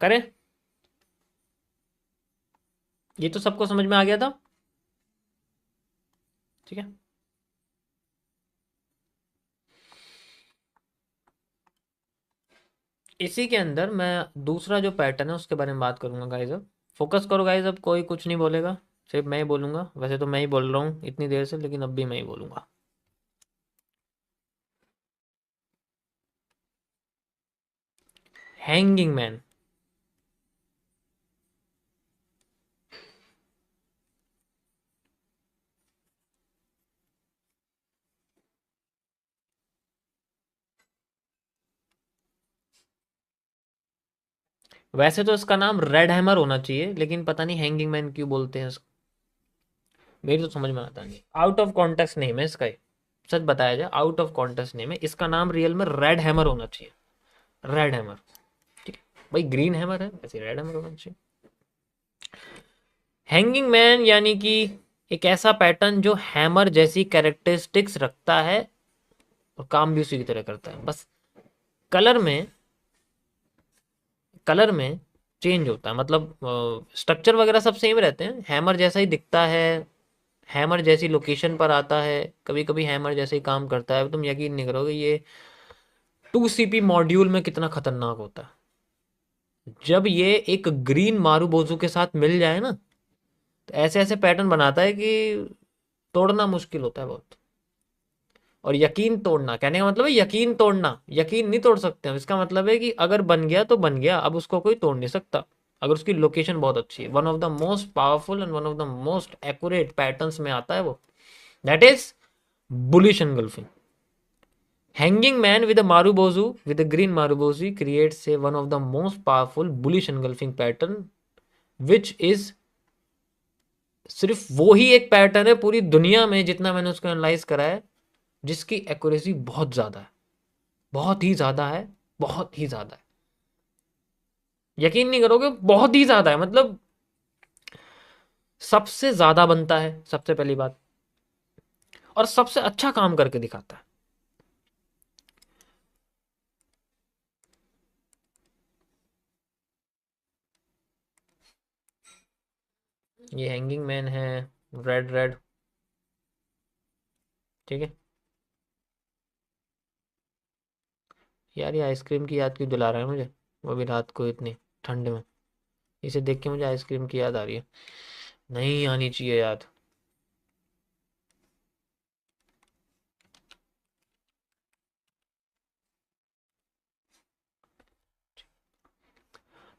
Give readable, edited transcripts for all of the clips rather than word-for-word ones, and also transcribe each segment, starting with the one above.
करें? ये तो सबको समझ में आ गया था, ठीक है। इसी के अंदर मैं दूसरा जो पैटर्न है उसके बारे में बात करूंगा गाइज। अब फोकस करो गाइज, अब कोई कुछ नहीं बोलेगा, सिर्फ मैं ही बोलूंगा। वैसे तो मैं ही बोल रहा हूँ इतनी देर से, लेकिन अब भी मैं ही बोलूंगा। Hanging man. वैसे तो इसका नाम रेड हैमर होना चाहिए, लेकिन पता नहीं हैंगिंग मैन क्यों बोलते हैं इसको, मेरी तो समझ में आता नहीं। आउट ऑफ कॉन्टेक्स्ट नेम है इसका, सच बताया जाए आउट ऑफ कॉन्टेक्स्ट नेम है इसका। नाम रियल में रेड हैमर होना चाहिए, रेड हैमर, ठीक है भाई। ग्रीन हैमर है, वैसे रेड हैमर होना चाहिए। हैंगिंग मैन यानी कि एक ऐसा पैटर्न जो हैमर जैसी कैरेक्टरिस्टिक्स रखता है और काम भी उसी की तरह करता है, बस कलर में, कलर में चेंज होता है। मतलब स्ट्रक्चर वगैरह सब सेम रहते हैं, हैमर जैसा ही दिखता है, हैमर जैसी लोकेशन पर आता है, कभी कभी हैमर जैसे ही काम करता है। तुम यकीन नहीं करोगे ये 2 CP मॉड्यूल में कितना खतरनाक होता है। जब ये एक ग्रीन मारूबोजू के साथ मिल जाए ना, तो ऐसे ऐसे पैटर्न बनाता है कि तोड़ना मुश्किल होता है बहुत। और यकीन तोड़ना कहने का मतलब है यकीन तोड़ना, यकीन नहीं तोड़ सकते हम। इसका मतलब है कि अगर बन गया तो बन गया, अब उसको कोई तोड़ नहीं सकता, अगर उसकी लोकेशन बहुत अच्छी है। One of the most powerful and one of the most accurate patterns में आता है वो, that is bullish engulfing. Hanging man with a marubozu, with a green marubozu, creates a one of the most powerful bullish engulfing pattern, which is सिर्फ वो ही एक pattern है पूरी दुनिया में जितना मैंने उसको एनालाइज करा है जिसकी एक्यूरेसी बहुत ज्यादा है, बहुत ही ज्यादा है, बहुत ही ज्यादा है। यकीन नहीं करोगे, बहुत ही ज्यादा है, मतलब सबसे ज्यादा बनता है सबसे पहली बात, और सबसे अच्छा काम करके दिखाता है। ये हैंगिंग मैन है, रेड रेड, ठीक है। यार ये आइसक्रीम की याद क्यों दिला रहा है मुझे, वो भी रात को इतनी ठंड में। इसे देख के मुझे आइसक्रीम की याद आ रही है, नहीं आनी चाहिए याद।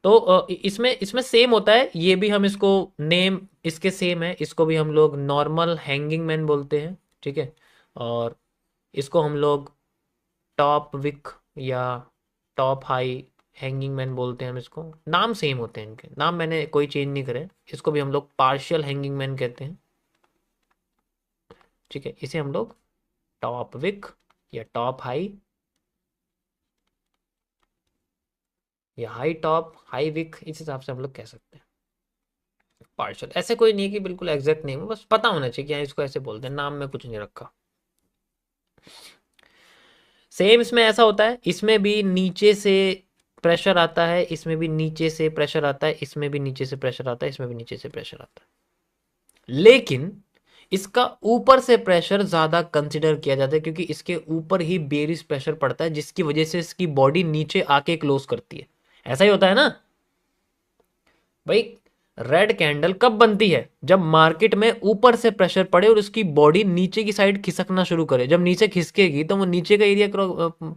तो इसमें इसमें सेम होता है, ये भी हम इसको नेम इसके सेम है, इसको भी हम लोग नॉर्मल हैंगिंग मैन बोलते हैं, ठीक है। और इसको हम लोग टॉप विक या टॉप हाई हैंगिंग मैन बोलते हैं। हम इसको नाम सेम होते हैं, इनके नाम मैंने कोई चेंज नहीं करे। इसको भी हम लोग पार्शियल हैंगिंग मैन कहते हैं, ठीक है। इसे हम लोग टॉप विक या टॉप हाई या हाई टॉप हाई विक, इस हिसाब से हम लोग कह सकते हैं। पार्शियल ऐसे कोई नहीं है कि बिल्कुल एग्जैक्ट नेम है, बस पता होना चाहिए कि हाँ इसको ऐसे बोलते हैं, नाम में कुछ नहीं रखा। सेम इसमें ऐसा होता है, इसमें भी नीचे से प्रेशर आता है, इसमें भी नीचे से प्रेशर आता है, इसमें भी नीचे से प्रेशर आता है, इसमें भी नीचे से प्रेशर आता है। लेकिन इसका ऊपर से प्रेशर ज्यादा कंसिडर किया जाता है, क्योंकि इसके ऊपर ही बेरिस प्रेशर पड़ता है, जिसकी वजह से इसकी बॉडी नीचे आके क्लोज करती है। ऐसा ही होता है ना भाई। रेड कैंडल कब बनती है, जब मार्केट में ऊपर से प्रेशर पड़े और उसकी बॉडी नीचे की साइड खिसकना शुरू करे। जब नीचे खिसकेगी तो वो नीचे का एरिया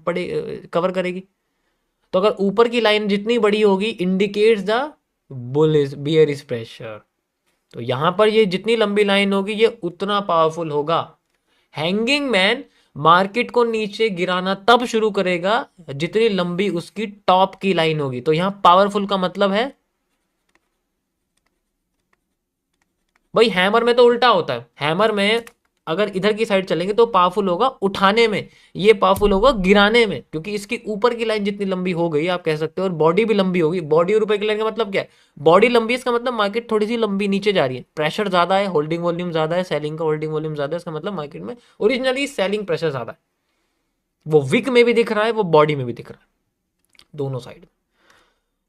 पड़े कवर करेगी। तो अगर ऊपर की लाइन जितनी बड़ी होगी indicates the bullish bearish pressure, तो यहां पर ये जितनी लंबी लाइन होगी ये उतना पावरफुल होगा। हैंगिंग मैन मार्केट को नीचे गिराना तब शुरू करेगा जितनी लंबी उसकी टॉप की लाइन होगी। तो यहां पावरफुल का मतलब है भाई, हैमर में तो उल्टा होता है। हैमर में अगर इधर की साइड चलेंगे तो पावरफुल होगा उठाने में, ये पावरफुल होगा गिराने में, क्योंकि इसकी ऊपर की लाइन जितनी लंबी हो गई आप कह सकते हो, और बॉडी भी लंबी होगी। बॉडी और ऊपर की लाइन का मतलब क्या है, बॉडी लंबी है इसका मतलब मार्केट थोड़ी सी लंबी नीचे जा रही है, प्रेशर ज्यादा है, होल्डिंग वॉल्यूम ज्यादा है, सेलिंग का होल्डिंग वॉल्यूम ज्यादा है, इसका मतलब मार्केट में ओरिजिनली सेलिंग प्रेशर ज्यादा है। वो विक में भी दिख रहा है, वो बॉडी में भी दिख रहा है, दोनों साइड।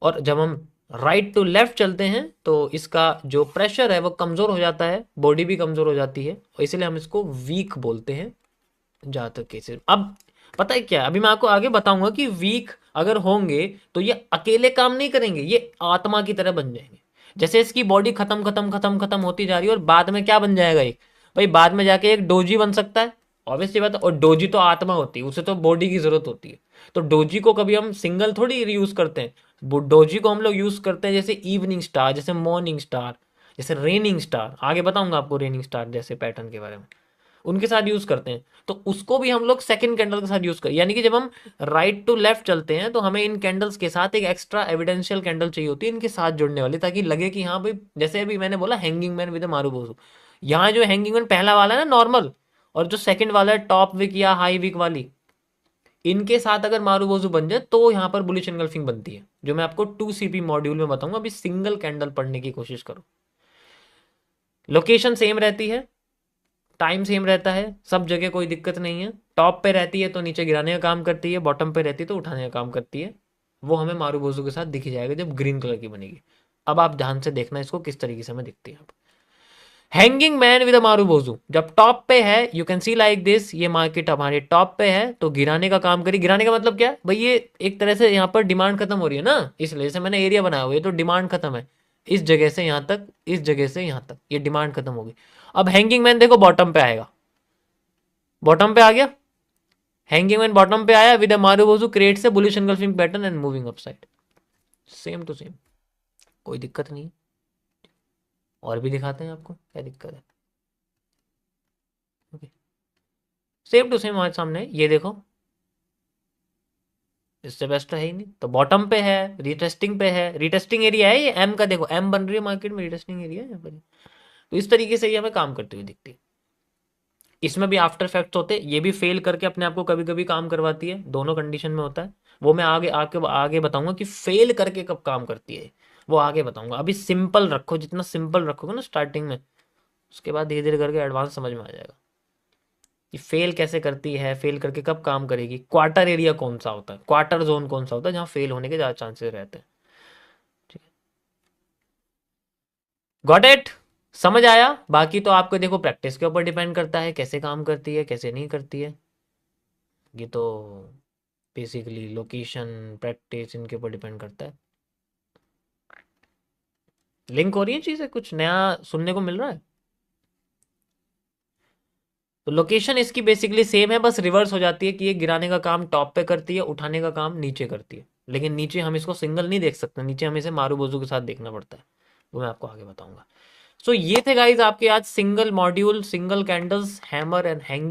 और जब हम राइट टू लेफ्ट चलते हैं तो इसका जो प्रेशर है वो कमज़ोर हो जाता है, बॉडी भी कमज़ोर हो जाती है, और इसलिए हम इसको वीक बोलते हैं ज़्यादातर केसेस। अब पता है क्या, अभी मैं आपको आगे बताऊंगा कि वीक अगर होंगे तो ये अकेले काम नहीं करेंगे, ये आत्मा की तरह बन जाएंगे। जैसे इसकी बॉडी खत्म खत्म खत्म खत्म होती जा रही है, और बाद में क्या बन जाएगा एक, भाई बाद में जाके एक डोजी बन सकता है, ऑब्वियसली बात है। और डोजी तो आत्मा होती है, उसे तो बॉडी की जरूरत होती है। तो डोजी को कभी हम सिंगल थोड़ी यूज करते हैं, डोजी को हम लोग यूज करते हैं जैसे इवनिंग स्टार, जैसे मॉर्निंग स्टार, जैसे रेनिंग स्टार। आगे बताऊंगा आपको रेनिंग स्टार जैसे पैटर्न के बारे में, उनके साथ यूज करते हैं। तो उसको भी हम लोग सेकंड कैंडल के साथ यूज कर, यानी कि जब हम राइट टू लेफ्ट चलते हैं तो हमें इन कैंडल्स के साथ एक एक्स्ट्रा एविडेंशियल कैंडल चाहिए होती है इनके साथ जुड़ने वाली, ताकि लगे कि हाँ भाई, जैसे अभी मैंने बोला हैंगिंग मैन विद मारूबोजू, यहाँ जो हैंगिंग मैन पहला वाला है ना नॉर्मल, और जो सेकंड वाला है टॉप विक या हाई विक वाली, इनके साथ अगर मारूबोजू बन जाए तो यहाँ पर बुलिश एनगल्फिंग बनती है, जो मैं आपको 2CP मॉड्यूल में बताऊंगा। अभी सिंगल कैंडल पढ़ने की कोशिश करो। लोकेशन सेम रहती है, टाइम सेम रहता है, सब जगह कोई दिक्कत नहीं है। टॉप पे रहती है तो नीचे गिराने का काम करती है, बॉटम पे रहती है तो उठाने का काम करती है। वो हमें मारूबोजू के साथ दिख जाएगा जब ग्रीन कलर की बनेगी। अब आप ध्यान से देखना इसको किस तरीके से हमें दिखती है। हैंगिंग मैन विद मारूबोजू जब टॉप पे है, you can see like this, ये मार्केट हमारे टॉप पे है तो गिराने का काम करी। गिराने का मतलब क्या है भाई, ये एक तरह से यहाँ पर डिमांड खत्म हो रही है ना, इसलिए से मैंने एरिया बनाया हुआ है, तो डिमांड खत्म है इस जगह से यहाँ तक, इस जगह से यहाँ तक, ये डिमांड खत्म होगी। अब हैंगिंग मैन देखो बॉटम पे आएगा, बॉटम पे आ गया, हैंगिंग मैन बॉटम पे आया with marubozu creates a bullish engulfing pattern and moving upside, same to same, कोई दिक्कत नहीं। और भी दिखाते हैं आपको क्या दिक्कत है। ओके, सेम टू सेम हमारे सामने ये देखो, इससे बेस्ट तो है ही नहीं। तो बॉटम पे है, रीटेस्टिंग पे है, रीटेस्टिंग एरिया है ये एम का, देखो एम बन रही है मार्केट में, रीटेस्टिंग एरिया है यहाँ पर। तो इस तरीके से ये हमें काम करती हुई दिखती है। इसमें भी आफ्टर इफेक्ट्स होते हैं, ये भी फेल करके अपने आप को कभी कभी काम करवाती है, दोनों कंडीशन में होता है। वो मैं आगे बताऊंगा कि फेल करके कब काम करती है, वो आगे बताऊंगा। अभी सिंपल रखो, जितना सिंपल रखोगे ना स्टार्टिंग में, उसके बाद धीरे धीरे करके एडवांस समझ में आ जाएगा कि फेल कैसे करती है, फेल करके कब काम करेगी, क्वार्टर एरिया कौन सा होता है, क्वार्टर जोन कौन सा होता है जहाँ फेल होने के ज़्यादा चांसेस रहते हैं। ठीक है, गॉट इट, समझ आया। बाकी तो आपको देखो प्रैक्टिस के ऊपर डिपेंड करता है कैसे काम करती है कैसे नहीं करती है। ये तो बेसिकली लोकेशन प्रैक्टिस इनके ऊपर डिपेंड करता है। लिंक हो रही है चीज़ें, कुछ नया सुनने को मिल रहा है। तो लोकेशन इसकी बेसिकली सेम है, बस रिवर्स हो जाती है कि ये गिराने का काम टॉप पे करती है, उठाने का काम नीचे करती है। लेकिन नीचे हम इसको सिंगल नहीं देख सकते, नीचे हमें इसे मारूबोजू के साथ देखना पड़ता है, वो मैं आपको आगे बताऊंगा। सो ये थे गाइज आपके आज single module, single candles, hammer and hanging.